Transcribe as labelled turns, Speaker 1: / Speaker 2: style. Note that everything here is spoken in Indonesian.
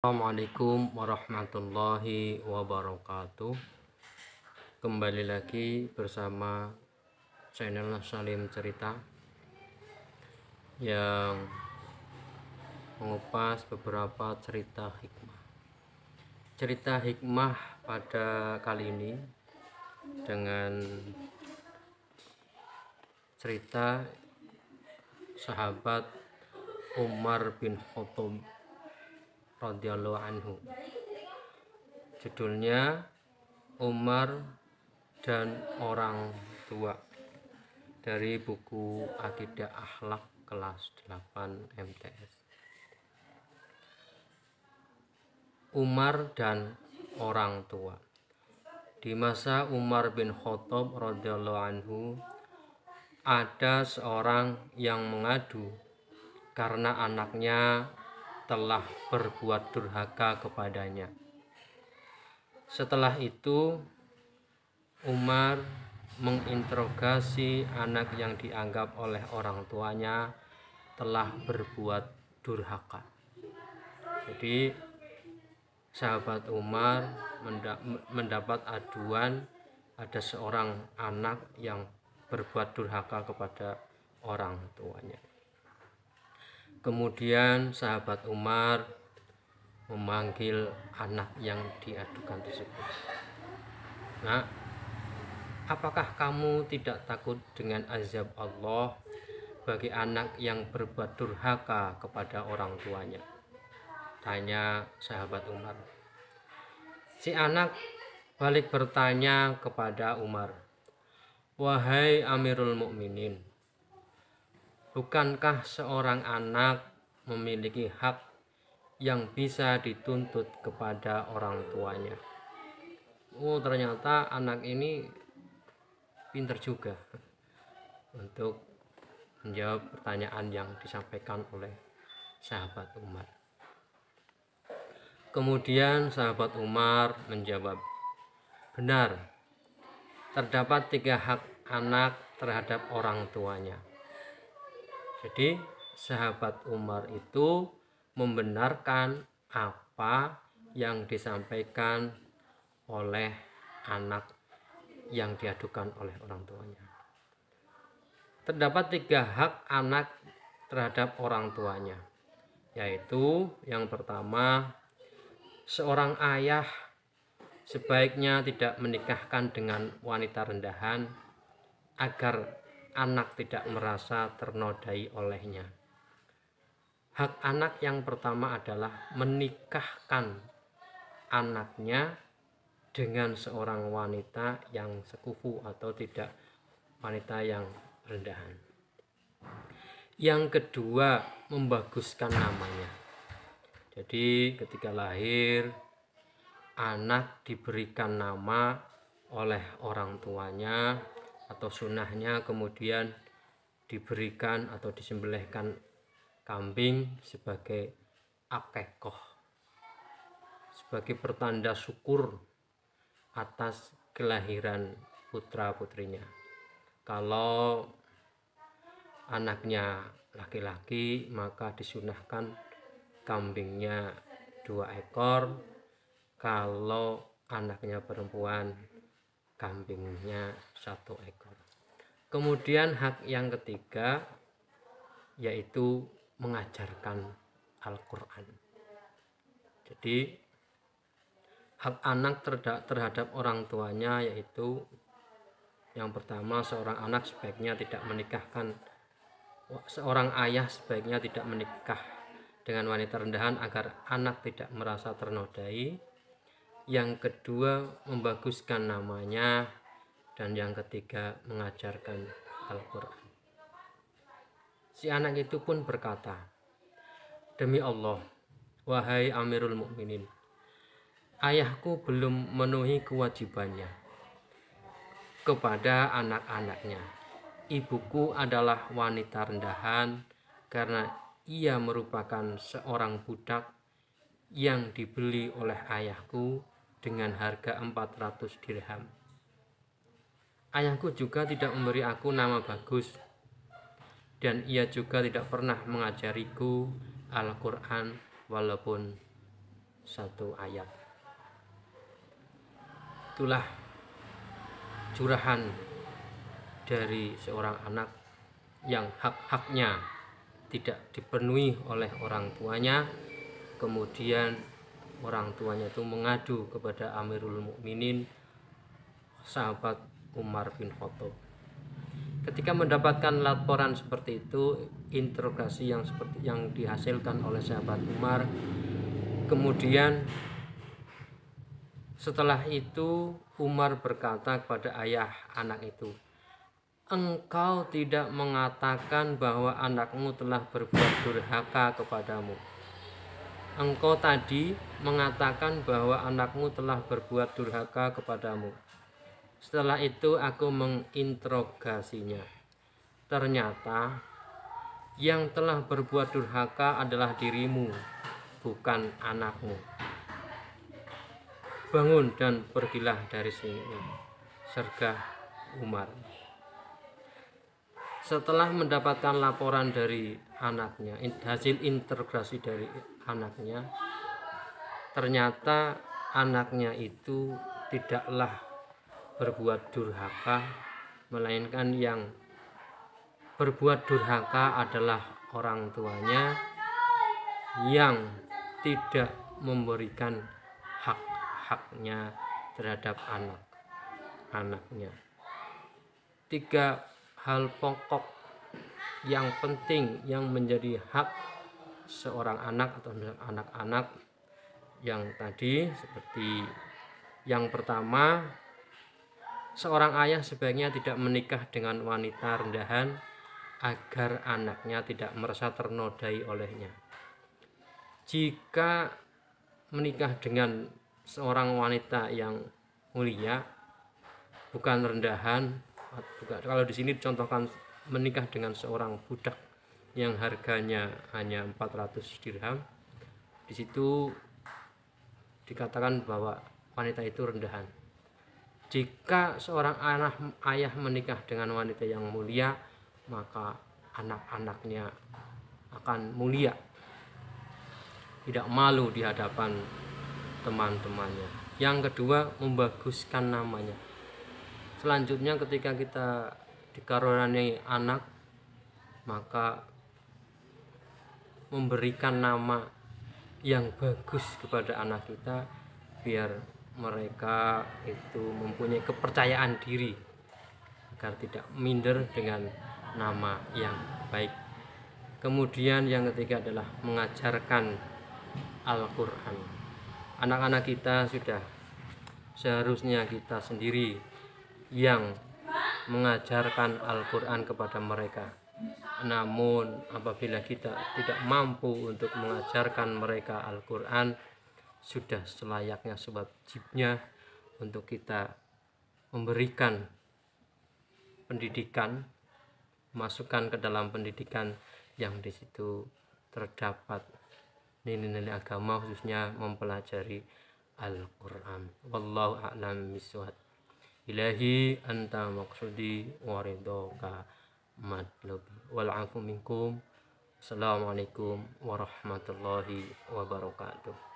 Speaker 1: Assalamualaikum warahmatullahi wabarakatuh. Kembali lagi bersama channel Salim Cerita yang mengupas beberapa cerita hikmah. Cerita hikmah pada kali ini dengan cerita sahabat Umar bin Khattab radhiyallahu anhu. Judulnya Umar dan Orang Tua, dari buku Akidah Akhlak kelas 8 MTS. Umar dan Orang Tua. Di masa Umar bin Khattab radhiyallahu anhu, ada seorang yang mengadu karena anaknya telah berbuat durhaka kepadanya. Setelah itu Umar menginterogasi anak yang dianggap oleh orang tuanya telah berbuat durhaka. Jadi sahabat Umar mendapat aduan ada seorang anak yang berbuat durhaka kepada orang tuanya. Kemudian sahabat Umar memanggil anak yang diadukan tersebut. Nah, apakah kamu tidak takut dengan azab Allah bagi anak yang berbuat durhaka kepada orang tuanya? Tanya sahabat Umar. Si anak balik bertanya kepada Umar, "Wahai Amirul Mukminin, bukankah seorang anak memiliki hak yang bisa dituntut kepada orang tuanya?" Oh, ternyata anak ini pintar juga untuk menjawab pertanyaan yang disampaikan oleh sahabat Umar. Kemudian sahabat Umar menjawab, "Benar, terdapat 3 hak anak terhadap orang tuanya." Jadi sahabat Umar itu membenarkan apa yang disampaikan oleh anak yang diadukan oleh orang tuanya. Terdapat 3 hak anak terhadap orang tuanya, yaitu yang pertama, seorang ayah sebaiknya tidak menikahkan dengan wanita rendahan agar anak tidak merasa ternodai olehnya. Hak anak yang pertama adalah menikahkan anaknya dengan seorang wanita yang sekufu atau tidak wanita yang rendahan. Yang kedua, membaguskan namanya. Jadi ketika lahir, anak diberikan nama oleh orang tuanya atau sunnahnya, kemudian diberikan atau disembelihkan kambing sebagai akikoh, sebagai pertanda syukur atas kelahiran putra putrinya. Kalau anaknya laki-laki maka disunahkan kambingnya 2 ekor, kalau anaknya perempuan kambingnya 1 ekor. Kemudian hak yang ketiga yaitu mengajarkan Al-Quran. Jadi hak anak terhadap orang tuanya yaitu yang pertama, seorang anak sebaiknya tidak menikahkan, seorang ayah sebaiknya tidak menikah dengan wanita rendahan agar anak tidak merasa ternodai. Yang kedua, membaguskan namanya. Dan yang ketiga, mengajarkan Al-Quran. Si anak itu pun berkata, "Demi Allah, wahai Amirul Mukminin, ayahku belum memenuhi kewajibannya kepada anak-anaknya. Ibuku adalah wanita rendahan karena ia merupakan seorang budak yang dibeli oleh ayahku dengan harga 400 dirham. Ayahku juga tidak memberi aku nama bagus, dan ia juga tidak pernah mengajariku Al-Quran walaupun satu ayat. Itulah curahan dari seorang anak yang hak-haknya tidak dipenuhi oleh orang tuanya, kemudian orang tuanya itu mengadu kepada Amirul Mukminin sahabat Umar bin Khattab. Ketika mendapatkan laporan seperti itu, interogasi yang seperti yang dihasilkan oleh sahabat Umar, kemudian setelah itu Umar berkata kepada ayah anak itu, "Engkau tidak mengatakan bahwa anakmu telah berbuat durhaka kepadamu. Engkau tadi mengatakan bahwa anakmu telah berbuat durhaka kepadamu." Setelah itu aku menginterogasinya. Ternyata yang telah berbuat durhaka adalah dirimu, bukan anakmu. Bangun dan pergilah dari sini, sergah Umar. Setelah mendapatkan laporan dari anaknya, hasil interogasi dari anaknya, ternyata anaknya itu tidaklah berbuat durhaka, melainkan yang berbuat durhaka adalah orang tuanya yang tidak memberikan hak-haknya terhadap anak-anaknya. 3 hal pokok yang penting yang menjadi hak seorang anak atau anak-anak yang tadi, seperti yang pertama, seorang ayah sebaiknya tidak menikah dengan wanita rendahan agar anaknya tidak merasa ternodai olehnya. Jika menikah dengan seorang wanita yang mulia, bukan rendahan, kalau di sini dicontohkan menikah dengan seorang budak yang harganya hanya 400 dirham, di situ dikatakan bahwa wanita itu rendahan. Jika seorang ayah menikah dengan wanita yang mulia, maka anak-anaknya akan mulia, tidak malu di hadapan teman-temannya. Yang kedua, membaguskan namanya. Selanjutnya, ketika kita dikaruniai anak, maka memberikan nama yang bagus kepada anak kita, biar mereka itu mempunyai kepercayaan diri agar tidak minder dengan nama yang baik. Kemudian yang ketiga adalah mengajarkan Al-Quran. Anak-anak kita sudah seharusnya kita sendiri yang mengajarkan Al-Quran kepada mereka. Namun apabila kita tidak mampu untuk mengajarkan mereka Al-Quran, sudah selayaknya, sewajibnya untuk kita memberikan pendidikan, masukkan ke dalam pendidikan yang di situ terdapat nilai-nilai agama, khususnya mempelajari Al-Quran. Wallahu a'lam bishawab. Ilahi anta maqsudi wa ridhoka matlubi wal afu minkum. Assalamualaikum warahmatullahi wabarakatuh.